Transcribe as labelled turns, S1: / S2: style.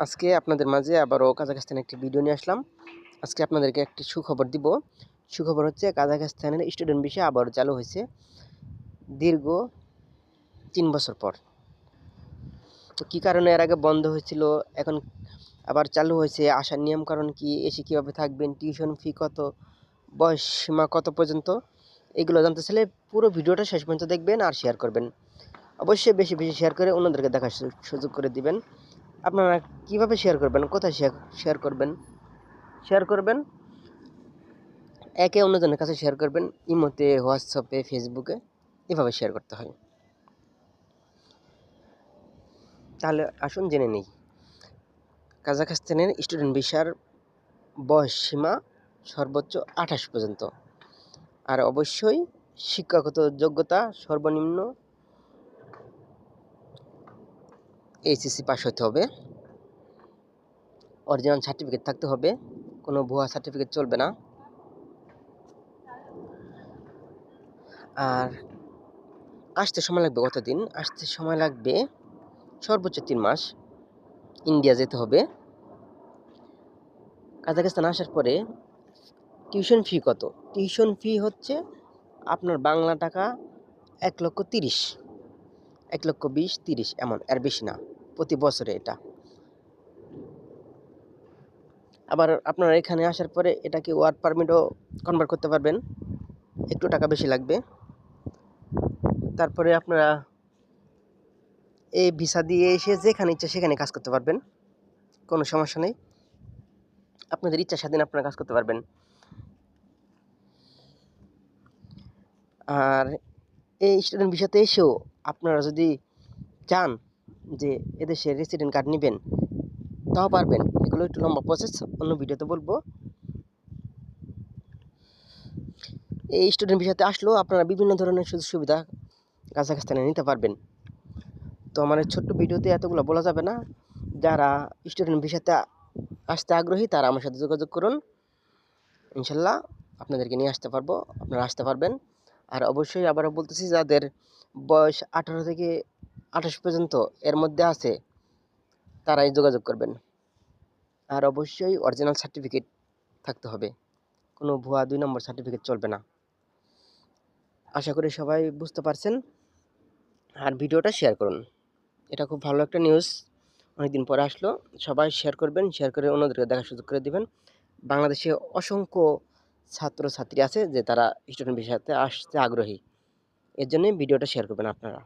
S1: আজকে আপনাদের মাঝে আবারও কাজাখস্তানের একটি ভিডিও নিয়ে আসলাম। আজকে আপনাদেরকে একটি সুখবর দিব। সুখবর হচ্ছে কাজাখস্তানের স্টুডেন্ট ভিসা আবারও চালু হয়েছে দীর্ঘ 3 বছর পর। তো কী কারণে এর আগে বন্ধ হয়েছিল, এখন আবার চালু হয়েছে, আসার নিয়ম কারণ কি, এসে কীভাবে থাকবেন, টিউশন ফি কত, বয়স সীমা কত পর্যন্ত, এগুলো জানতে চাইলে পুরো ভিডিওটা শেষ পর্যন্ত দেখবেন আর শেয়ার করবেন। অবশ্যই বেশি বেশি শেয়ার করে অন্যদেরকে দেখার সুযোগ করে দিবেন। আপনারা কিভাবে শেয়ার করবেন, কোথায় শেয়ার করবেন? শেয়ার করবেন একে অন্যজনের কাছে শেয়ার করবেন, ইমোতে, হোয়াটসঅ্যাপে, ফেসবুকে, এভাবে শেয়ার করতে হয়। তাহলে আসুন জেনে নিই কাজাখস্তানের স্টুডেন্ট ভিসার বয়স সীমা সর্বোচ্চ 28 পর্যন্ত, আর অবশ্যই শিক্ষাগত যোগ্যতা সর্বনিম্ন এইচএসসি পাস হতে হবে, অরিজিনাল সার্টিফিকেট থাকতে হবে, কোনো ভুয়া সার্টিফিকেট চলবে না। আর আসতে সময় লাগবে কতদিন? আসতে সময় লাগবে সর্বোচ্চ 3 মাস। ইন্ডিয়া যেতে হবে। কাজাখস্তান আসার পরে টিউশন ফি কত? টিউশন ফি হচ্ছে আপনার বাংলা টাকা 1,30,000, 1,20,000, 30 এমন, এর বেশি না, প্রতি বছরে এটা। আবার আপনারা এখানে আসার পরে এটাকে ওয়ার্ক পারমিটও কনভার্ট করতে পারবেন, একটু টাকা বেশি লাগবে। তারপরে আপনারা এই ভিসা দিয়ে এসে যেখানে ইচ্ছা সেখানে কাজ করতে পারবেন, কোনো সমস্যা নেই। আপনাদের ইচ্ছা স্বাধীন আপনারা কাজ করতে পারবেন। আর এই স্টুডেন্ট ভিসাতে এসেও আপনারা যদি চান যে এদেশে রেসিডেন্ট কার্ড নেবেন, তাও পারবেন। এগুলো একটু লম্বা প্রসেস, অন্য ভিডিওতে বলবো। এই স্টুডেন্ট ভিসাতে আসলেও আপনারা বিভিন্ন ধরনের সুযোগ সুবিধা কাজাখস্তানে নিতে পারবেন। তো আমার এই ছোট্ট ভিডিওতে এতগুলো বলা যাবে না। যারা স্টুডেন্ট ভিসাতে আসতে আগ্রহী তারা আমার সাথে যোগাযোগ করুন, ইনশাল্লাহ আপনাদেরকে নিয়ে আসতে পারবো, আপনারা আসতে পারবেন। আর অবশ্যই আবারও বলতেছি, যাদের বয়স 18 থেকে 28 পর্যন্ত এর মধ্যে আছে তারাই যোগাযোগ করবেন। আর অবশ্যই অরিজিনাল সার্টিফিকেট থাকতে হবে, কোনো ভুয়া 2 নম্বর সার্টিফিকেট চলবে না। আশা করি সবাই বুঝতে পারছেন। আর ভিডিওটা শেয়ার করুন, এটা খুব ভালো একটা নিউজ, অনেকদিন পরে আসলো। সবাই শেয়ার করবেন, শেয়ার করে অন্যদেরকে দেখার সুযোগ করে দিবেন। বাংলাদেশে অসংখ্য ছাত্রছাত্রী আছে যে তারা স্টুডেন্ট ভিসাতে আসতে আগ্রহী, এর জন্যই ভিডিওটা শেয়ার করবেন আপনারা।